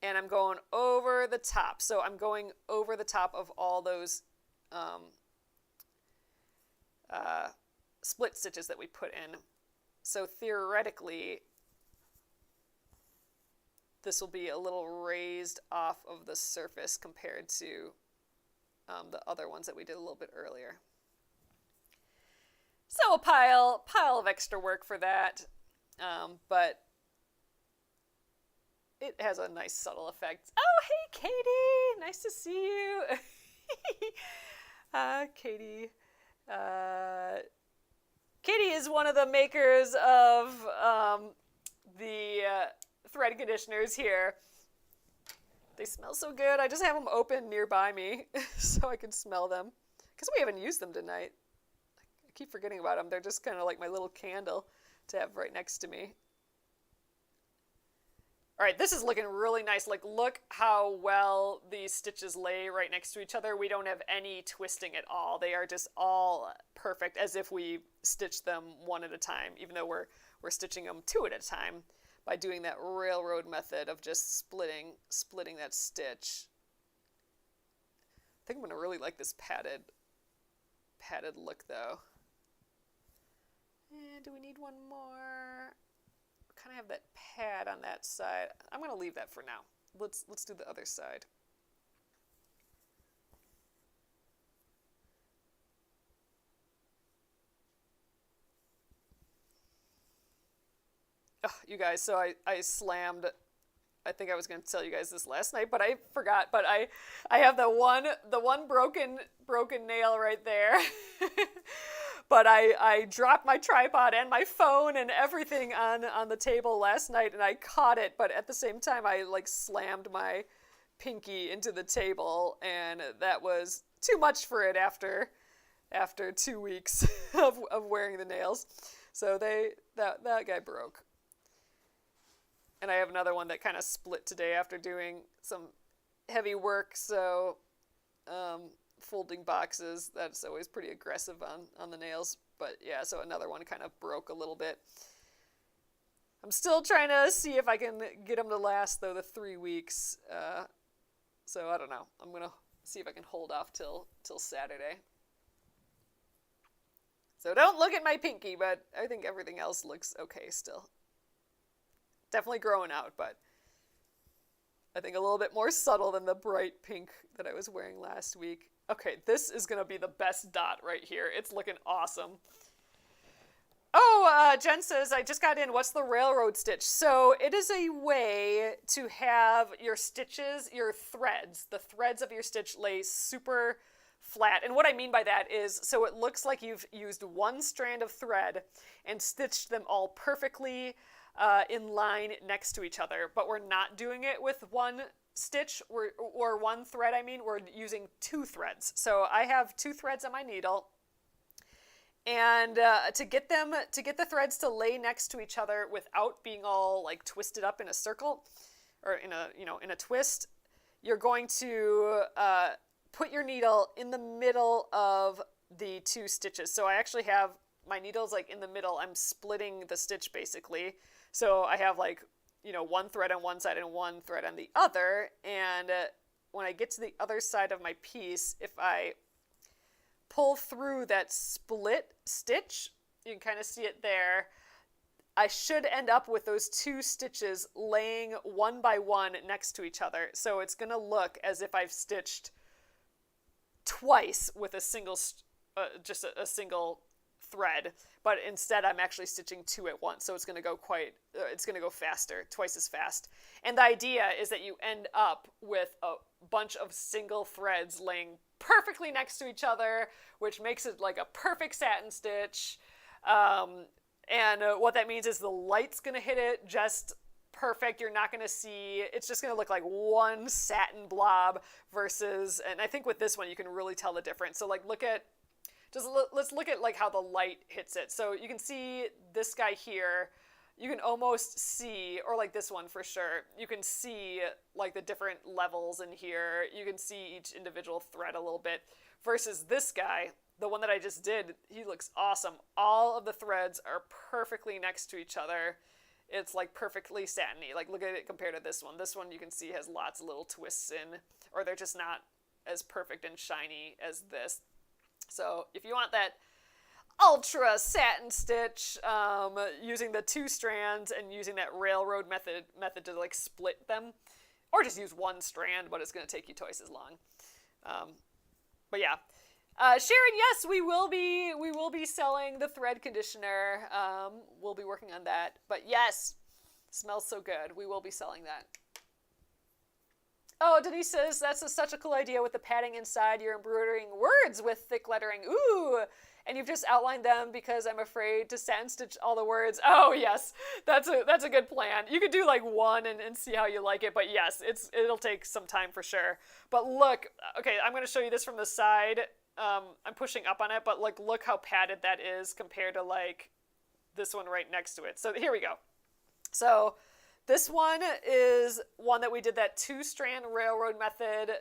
and I'm going over the top. So I'm going over the top of all those split stitches that we put in. So theoretically, this will be a little raised off of the surface compared to the other ones that we did a little bit earlier. So a pile of extra work for that, but it has a nice subtle effect. Oh, hey, Katie! Nice to see you. Katie. Katie is one of the makers of the thread conditioners here. They smell so good. I just have them open nearby me so I can smell them, because we haven't used them tonight. I keep forgetting about them. They're just kind of like my little candle to have right next to me. All right, this is looking really nice. Like, look how well these stitches lay right next to each other. We don't have any twisting at all. They are just all perfect, as if we stitched them one at a time, even though we're stitching them two at a time by doing that railroad method of just splitting that stitch. I think I'm gonna really like this padded look though. And do we need one more? Kind of have that pad on that side. I'm going to leave that for now. Let's do the other side. Oh, you guys, so I slammed, I think I was going to tell you guys this last night, but I forgot. But I have the one broken nail right there. But I dropped my tripod and my phone and everything on the table last night, and I caught it, but at the same time I like slammed my pinky into the table, and that was too much for it after 2 weeks of wearing the nails. So that guy broke. And I have another one that kind of split today after doing some heavy work, so folding boxes, that's always pretty aggressive on the nails. But yeah, so another one kind of broke a little bit. I'm still trying to see if I can get them to last, though, the 3 weeks. So I don't know. I'm going to see if I can hold off till Saturday. So don't look at my pinky, but I think everything else looks okay still. Definitely growing out, but I think a little bit more subtle than the bright pink that I was wearing last week. Okay, this is going to be the best dot right here. It's looking awesome. Oh, Jen says, I just got in. What's the railroad stitch? So it is a way to have your stitches, your threads, the threads of your stitch lay super flat. And what I mean by that is, so it looks like you've used one strand of thread and stitched them all perfectly in line next to each other. But we're not doing it with one stitch or one thread. I mean, we're using 2 threads. So I have 2 threads on my needle, and to get the threads to lay next to each other without being all like twisted up in a circle or in a twist, you're going to put your needle in the middle of the 2 stitches. So I actually have my needles like in the middle. I'm splitting the stitch basically So I have like, one thread on one side and one thread on the other. And when I get to the other side of my piece, if I pull through that split stitch, you can kind of see it there, I should end up with those two stitches laying one by one next to each other. So it's going to look as if I've stitched twice with a single, just a single thread, but instead I'm actually stitching two at once. So it's going to go it's going to go faster, twice as fast. And the idea is that you end up with a bunch of single threads laying perfectly next to each other, which makes it like a perfect satin stitch. And what that means is the light's going to hit it just perfect. You're not going to see, it's just going to look like one satin blob versus, and I think with this one you can really tell the difference. So like let's look at like how the light hits it. So you can see this guy here, you can almost see, or like this one for sure, you can see like the different levels in here. You can see each individual thread a little bit versus this guy. The one that I just did, he looks awesome. All of the threads are perfectly next to each other. It's like perfectly satiny. Like look at it compared to this one. This one you can see has lots of little twists in, or they're just not as perfect and shiny as this. So if you want that ultra satin stitch, using the two strands and using that railroad method to like split them, or just use one strand, but it's going to take you twice as long. But yeah. Sharon, yes, we will be selling the thread conditioner. We'll be working on that. But yes, smells so good. We will be selling that. Oh, Denise says that's such a cool idea with the padding inside. You're embroidering words with thick lettering. Ooh, and you've just outlined them because I'm afraid to satin stitch all the words. Oh yes, that's a good plan. You could do like one and see how you like it. But yes, it'll take some time for sure. But look, okay, I'm going to show you this from the side. I'm pushing up on it, but like look how padded that is compared to like this one right next to it. So here we go. So this one is one that we did that 2-strand railroad method,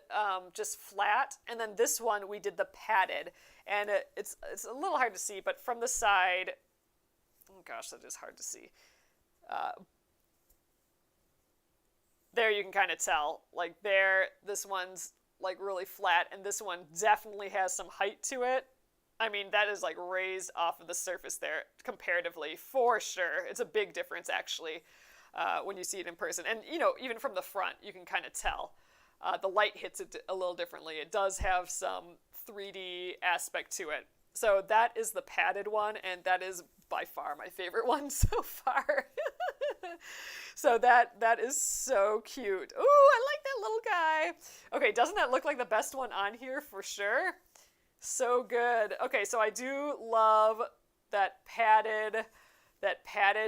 just flat, and then this one we did the padded, and it's a little hard to see, but from the side, oh gosh, that is hard to see. There you can kind of tell, like there, this one's like really flat, and this one definitely has some height to it. I mean, that is like raised off of the surface there comparatively, for sure. It's a big difference actually when you see it in person. And even from the front, you can kind of tell. The light hits it a little differently. It does have some 3D aspect to it. So that is the padded one, and that is by far my favorite one so far. So that is so cute. Ooh, I like that little guy. Okay, doesn't that look like the best one on here for sure? So good. Okay, so I do love that padded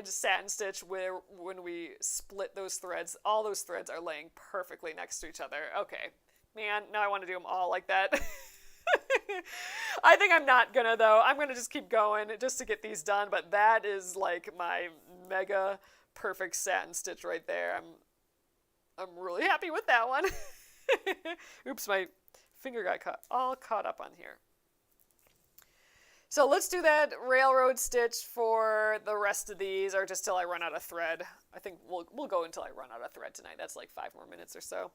satin stitch where when we split those threads, all those threads are laying perfectly next to each other. Okay, man, now I want to do them all like that. I think I'm not gonna though. I'm gonna just keep going just to get these done, but that is like my mega perfect satin stitch right there. I'm really happy with that one. Oops, my finger got all caught up on here. So let's do that railroad stitch for the rest of these, or just till I run out of thread. I think we'll go until I run out of thread tonight. That's like 5 more minutes or so.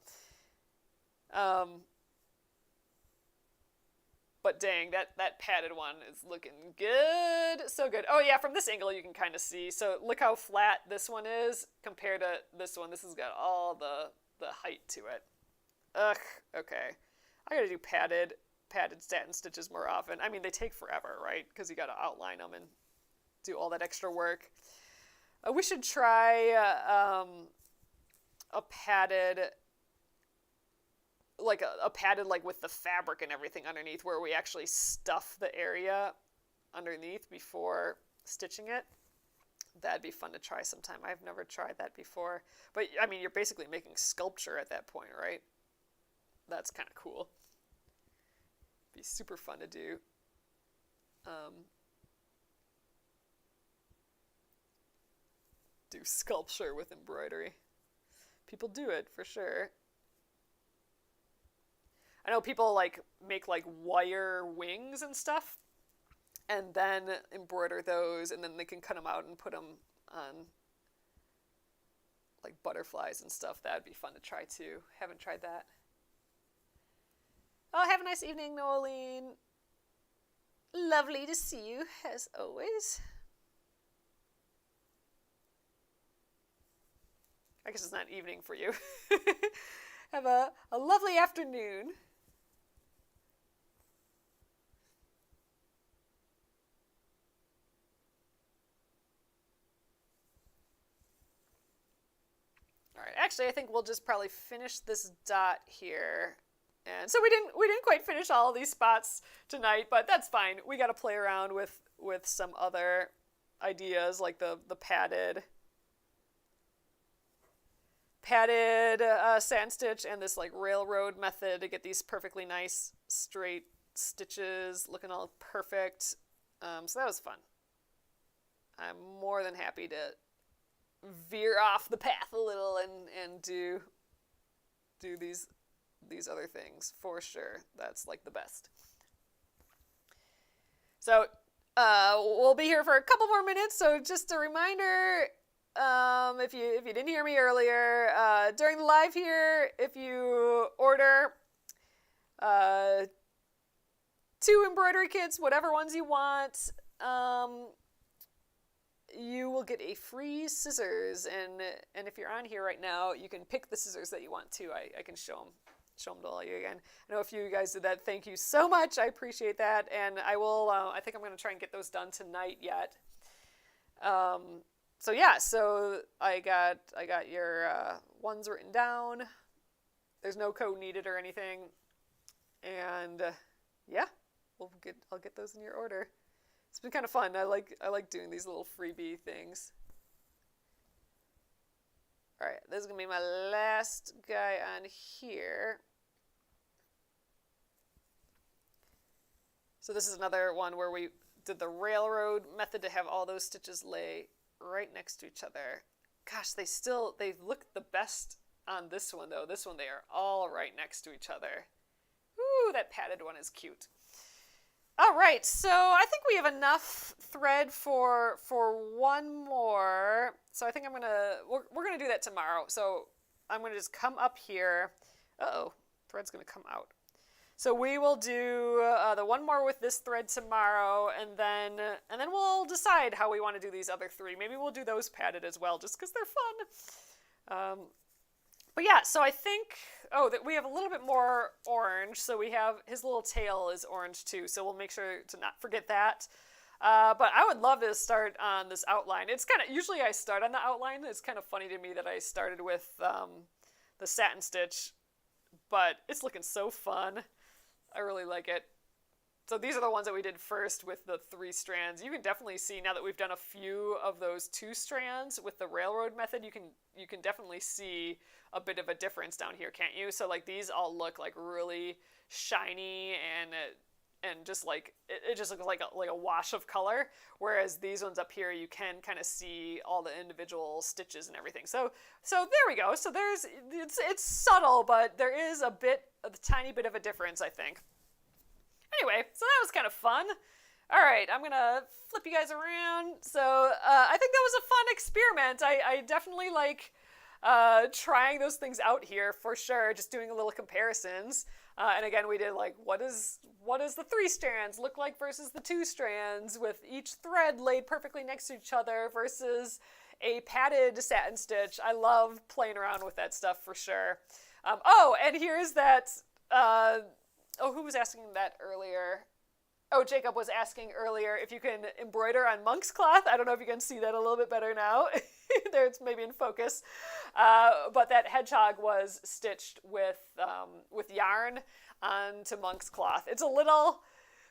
But dang, that padded one is looking good. So good. Oh yeah, from this angle you can kind of see. So look how flat this one is compared to this one. This has got all the height to it. Ugh, okay. I gotta do padded satin stitches more often. I mean, they take forever, right? Because you gotta outline them and do all that extra work. We should try a padded, like a padded like with the fabric and everything underneath, where we actually stuff the area underneath before stitching it. That'd be fun to try sometime. I've never tried that before. But I mean, you're basically making sculpture at that point, right? That's kind of cool. Be super fun to do. Do sculpture with embroidery. People do it for sure. I know people like make like wire wings and stuff, and then embroider those, and then they can cut them out and put them like butterflies and stuff. That'd be fun to try too. Haven't tried that. Oh, have a nice evening, Noeline. Lovely to see you, as always. I guess it's not evening for you. Have a lovely afternoon. All right, actually, I think we'll just probably finish this dot here. And so we didn't quite finish all of these spots tonight, but that's fine. We got to play around with some other ideas, like the padded satin stitch and this like railroad method to get these perfectly nice straight stitches looking all perfect. So that was fun. I'm more than happy to veer off the path a little and do these other things for sure. That's like the best. So we'll be here for a couple more minutes. So just a reminder, if you didn't hear me earlier, during the live here, if you order 2 embroidery kits, whatever ones you want, you will get a free scissors. And if you're on here right now, you can pick the scissors that you want too. I can show them to all you again. I know a few of you guys did that. Thank you so much. I appreciate that. And I will, I think I'm going to try and get those done tonight yet. So yeah, so I got your ones written down. There's no code needed or anything. And yeah, I'll get those in your order. It's been kind of fun. I like doing these little freebie things. All right, this is going to be my last guy on here. So this is another one where we did the railroad method to have all those stitches lay right next to each other. Gosh, they look the best on this one though. This one, they are all right next to each other. Ooh, that padded one is cute. All right, so I think we have enough thread for one more. So I think we're gonna do that tomorrow. So I'm gonna just come up here. Uh-oh, thread's gonna come out. So we will do the one more with this thread tomorrow, and then we'll decide how we want to do these other 3. Maybe we'll do those padded as well, just because they're fun. But yeah, so I think, that we have a little bit more orange. So we have, his little tail is orange too, so we'll make sure to not forget that. But I would love to start on this outline. It's kind of, usually I start on the outline. It's kind of funny to me that I started with the satin stitch, but it's looking so fun. I really like it. So these are the ones that we did first with the 3 strands. You can definitely see now that we've done a few of those 2 strands with the railroad method, you can definitely see a bit of a difference down here, can't you? So like these all look like really shiny and just like it just looks like a wash of color, whereas these ones up here you can kind of see all the individual stitches and everything. So there we go. So it's subtle, but there is a tiny bit of a difference, I think. Anyway, so that was kind of fun. All right, I'm going to flip you guys around. So I think that was a fun experiment. I definitely like trying those things out here for sure, just doing a little comparisons. And again, we did like, what does the 3 strands look like versus the 2 strands with each thread laid perfectly next to each other versus a padded satin stitch. I love playing around with that stuff for sure. And here's that... who was asking that earlier? Oh, Jacob was asking earlier if you can embroider on monk's cloth. I don't know if you can see that a little bit better now. There, it's maybe in focus. But that hedgehog was stitched with yarn onto monk's cloth. It's a little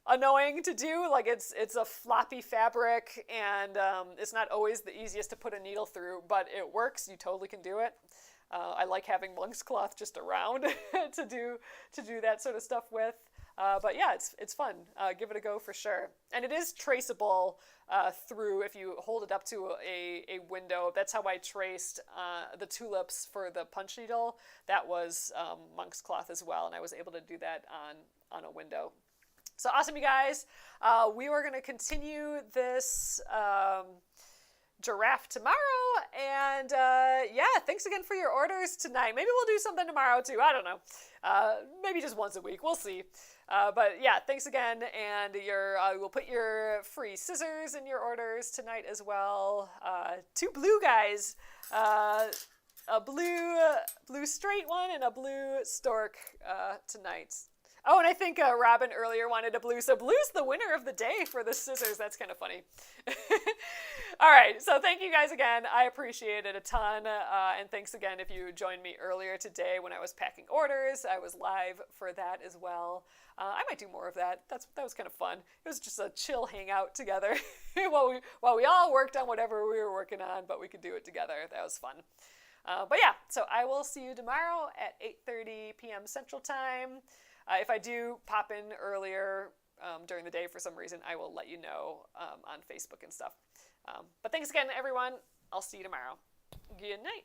annoying to do. Like it's a floppy fabric, and it's not always the easiest to put a needle through, but it works. You totally can do it. I like having monk's cloth just around to do that sort of stuff with. But yeah, it's fun. Give it a go for sure. And it is traceable through if you hold it up to a window. That's how I traced the tulips for the punch needle. That was monk's cloth as well, and I was able to do that on a window. So awesome, you guys. We were going to continue this giraffe tomorrow. And yeah, thanks again for your orders tonight. Maybe we'll do something tomorrow too. I don't know. Maybe just once a week. We'll see. But yeah, thanks again. And we'll put your free scissors in your orders tonight as well. 2 blue guys. A blue straight one and a blue stork tonight. Oh, and I think Robin earlier wanted a blue. So blue's the winner of the day for the scissors. That's kind of funny. All right. So thank you guys again. I appreciate it a ton. And thanks again if you joined me earlier today when I was packing orders. I was live for that as well. I might do more of that. That was kind of fun. It was just a chill hangout together while we all worked on whatever we were working on, but we could do it together. That was fun. But yeah, so I will see you tomorrow at 8:30 p.m. Central Time. If I do pop in earlier during the day for some reason, I will let you know on Facebook and stuff. But thanks again, everyone. I'll see you tomorrow. Good night.